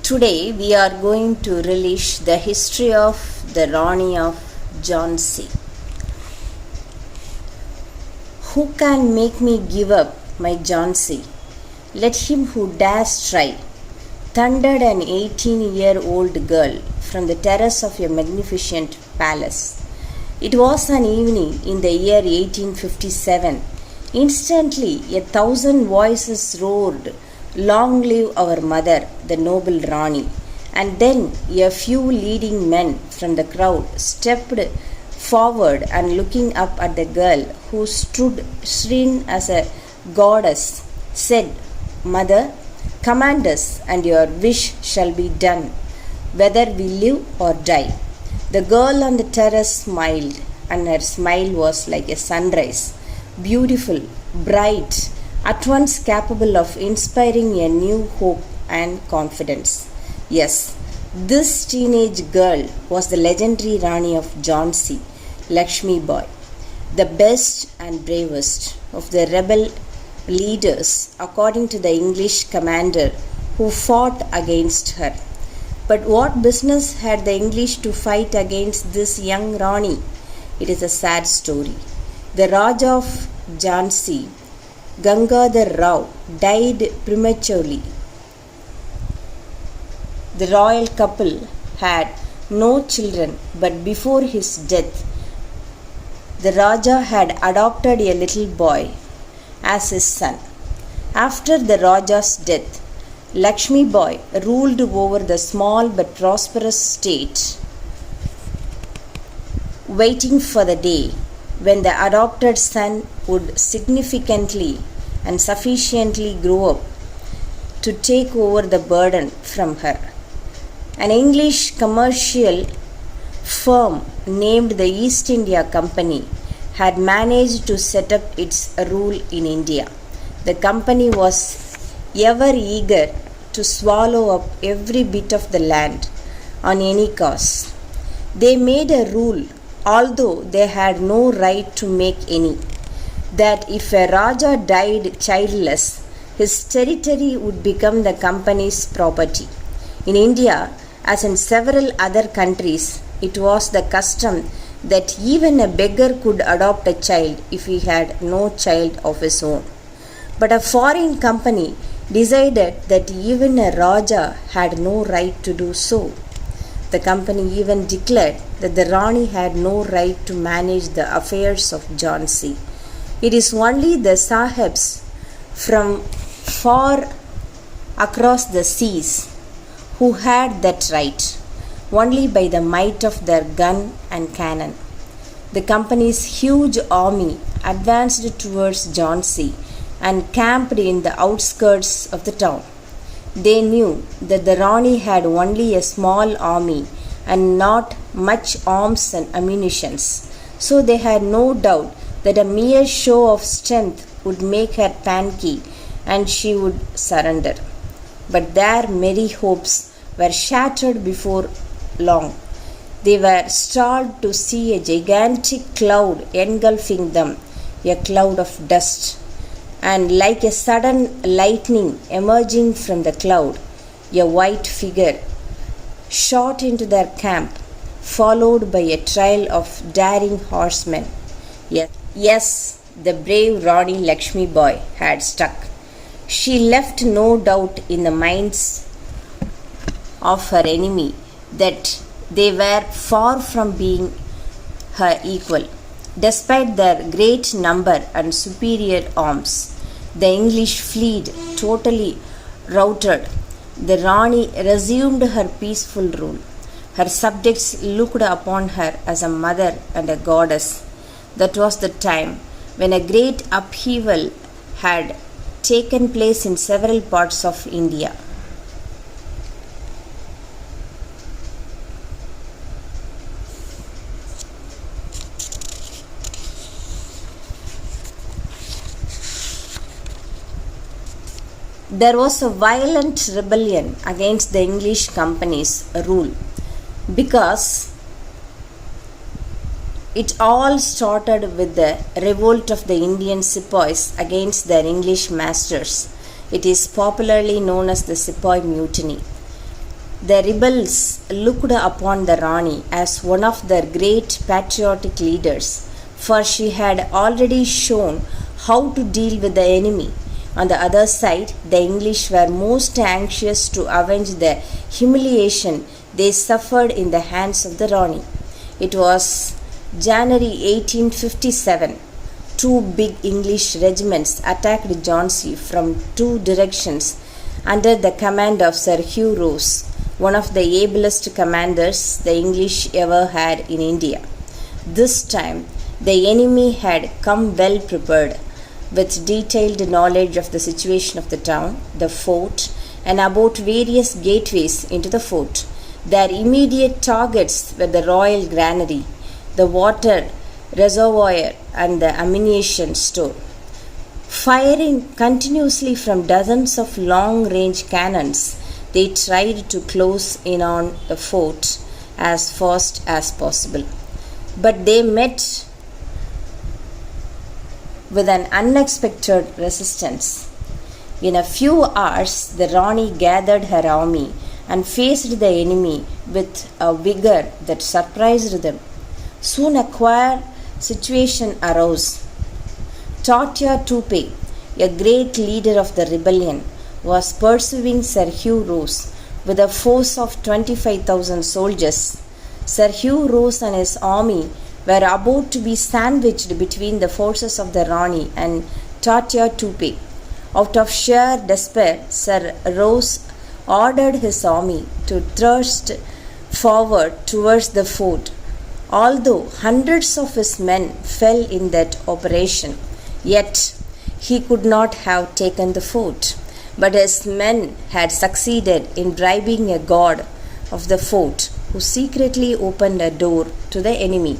Today we are going to relish the history of the Rani of Jhansi. Who can make me give up my Jhansi? Let him who dares try, thundered an 18-year-old girl from the terrace of a magnificent palace. It was an evening in the year 1857. Instantly, 1,000 voices roared, "Long live our mother, the noble Rani!" And then a few leading men from the crowd stepped forward and, looking up at the girl who stood serene as a goddess, said, "Mother, command us, and your wish shall be done, whether we live or die." The girl on the terrace smiled, and her smile was like a sunrise, beautiful, bright, at once capable of inspiring a new hope and confidence. Yes, this teenage girl was the legendary Rani of Jhansi, Lakshmi Bai, the best and bravest of the rebel leaders, according to the English commander who fought against her. But what business had the English to fight against this young Rani? It is a sad story. The Raja of Jhansi, Gangadhar Rao, died prematurely. The royal couple had no children, but before his death, the Raja had adopted a little boy as his son. After the Raja's death, Lakshmi Bai ruled over the small but prosperous state, waiting for the day when the adopted son would significantly and sufficiently grow up to take over the burden from her. An English commercial firm named the East India Company had managed to set up its rule in India. The company was ever eager to swallow up every bit of the land on any cost. They made a rule, although they had no right to make any, that if a Raja died childless, his territory would become the company's property. In India, as in several other countries, it was the custom that even a beggar could adopt a child if he had no child of his own. But a foreign company decided that even a Raja had no right to do so. The company even declared that the Rani had no right to manage the affairs of Jhansi. It is only the Sahibs from far across the seas who had that right, only by the might of their gun and cannon. The company's huge army advanced towards Jhansi and camped in the outskirts of the town. They knew that the Rani had only a small army and not much arms and ammunitions, so they had no doubt that a mere show of strength would make her panicky and she would surrender. But their merry hopes were shattered before long. They were startled to see a gigantic cloud engulfing them, a cloud of dust. And like a sudden lightning emerging from the cloud, a white figure shot into their camp, followed by a trail of daring horsemen. Yes, the brave Rani Lakshmi Bai had struck. She left no doubt in the minds of her enemy that they were far from being her equal. Despite their great number and superior arms, the English fleet totally routed. The Rani resumed her peaceful rule. Her subjects looked upon her as a mother and a goddess. That was the time when a great upheaval had taken place in several parts of India. There was a violent rebellion against the English company's rule because it all started with the revolt of the Indian sepoys against their English masters. It is popularly known as the Sepoy Mutiny. The rebels looked upon the Rani as one of their great patriotic leaders, for she had already shown how to deal with the enemy. On the other side, the English were most anxious to avenge the humiliation they suffered in the hands of the Rani. It was January 1857. Two big English regiments attacked Jhansi from two directions under the command of Sir Hugh Ross, one of the ablest commanders the English ever had in India. This time, the enemy had come well prepared, with detailed knowledge of the situation of the town, the fort, and about various gateways into the fort. Their immediate targets were the royal granary, the water reservoir, and the ammunition store. Firing continuously from dozens of long-range cannons, they tried to close in on the fort as fast as possible. But they met with an unexpected resistance. In a few hours, the Rani gathered her army and faced the enemy with a vigor that surprised them. Soon a queer situation arose. Tortia Tupe, a great leader of the rebellion, was pursuing Sir Hugh Ross with a force of 25,000 soldiers. Sir Hugh Ross and his army were about to be sandwiched between the forces of the Rani and Tortia Tupe. Out of sheer despair, Sir Ross ordered his army to thrust forward towards the fort. Although hundreds of his men fell in that operation, yet he could not have taken the fort. But his men had succeeded in bribing a guard of the fort, who secretly opened a door to the enemy.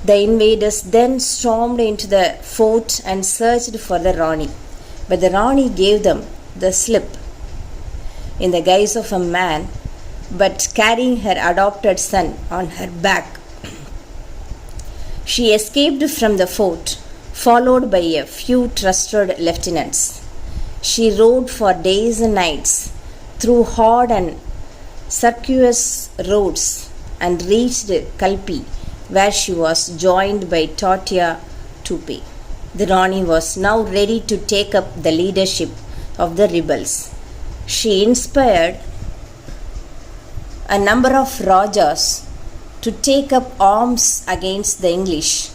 The invaders then stormed into the fort and searched for the Rani. But the Rani gave them the slip in the guise of a man, but carrying her adopted son on her back. She escaped from the fort, followed by a few trusted lieutenants. She rode for days and nights through hard and circuitous roads and reached Kalpi, where she was joined by Tortia Tupe. The Rani was now ready to take up the leadership of the rebels. She inspired a number of Rajas to take up arms against the English.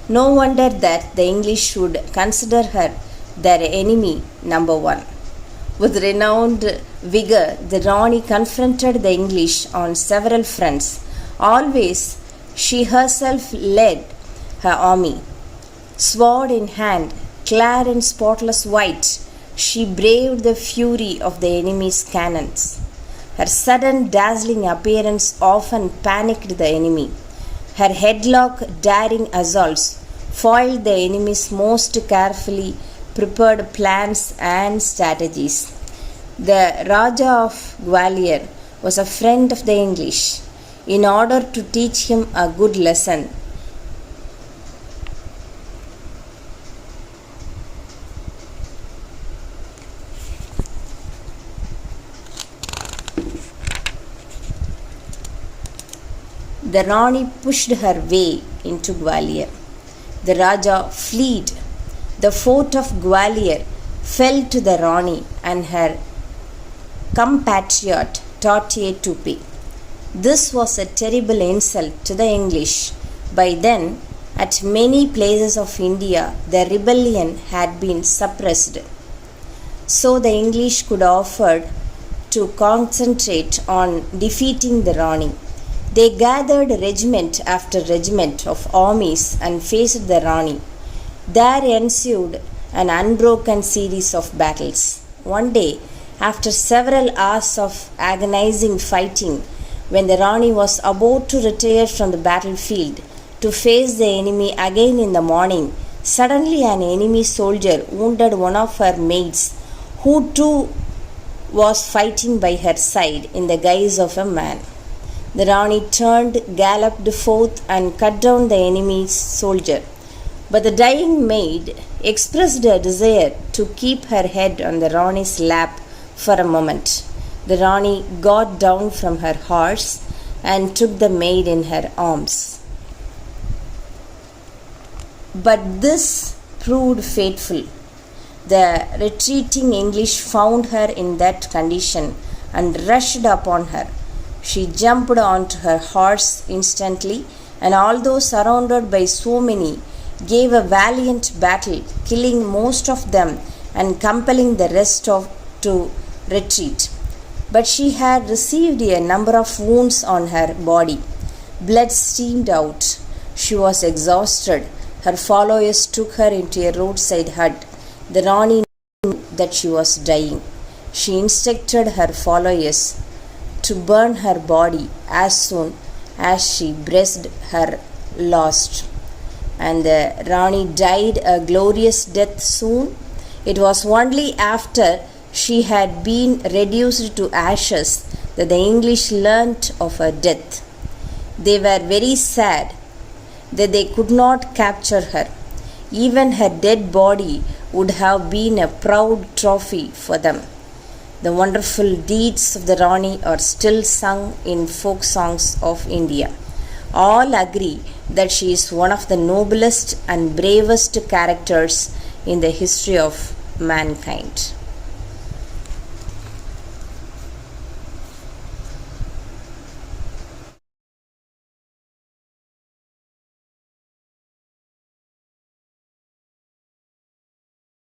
No wonder that the English would consider her their enemy number one. With renowned vigor, the Rani confronted the English on several fronts. Always she herself led her army. Sword in hand, clad in spotless white, she braved the fury of the enemy's cannons. Her sudden dazzling appearance often panicked the enemy. Her headlock daring assaults foiled the enemy's most carefully prepared plans and strategies. The Raja of Gwalior was a friend of the English. In order to teach him a good lesson, the Rani pushed her way into Gwalior. The Raja fled. The fort of Gwalior fell to the Rani and her compatriot Tortia Tupe. This was a terrible insult to the English. By then, at many places of India, the rebellion had been suppressed, so the English could afford to concentrate on defeating the Rani. They gathered regiment after regiment of armies and faced the Rani. There ensued an unbroken series of battles. One day, after several hours of agonizing fighting, when the Rani was about to retire from the battlefield to face the enemy again in the morning, suddenly an enemy soldier wounded one of her maids, who too was fighting by her side in the guise of a man. The Rani turned, galloped forth, and cut down the enemy's soldier. But the dying maid expressed a desire to keep her head on the Rani's lap for a moment. The Rani got down from her horse and took the maid in her arms. But this proved fateful. The retreating English found her in that condition and rushed upon her. She jumped onto her horse instantly, and although surrounded by so many, gave a valiant battle, killing most of them and compelling the rest to retreat. But she had received a number of wounds on her body. Blood streamed out. She was exhausted. Her followers took her into a roadside hut. The Rani knew that she was dying. She instructed her followers to burn her body as soon as she breathed her last. And the Rani died a glorious death soon. It was only after she had been reduced to ashes that the English learnt of her death. They were very sad that they could not capture her. Even her dead body would have been a proud trophy for them. The wonderful deeds of the Rani are still sung in folk songs of India. All agree that she is one of the noblest and bravest characters in the history of mankind.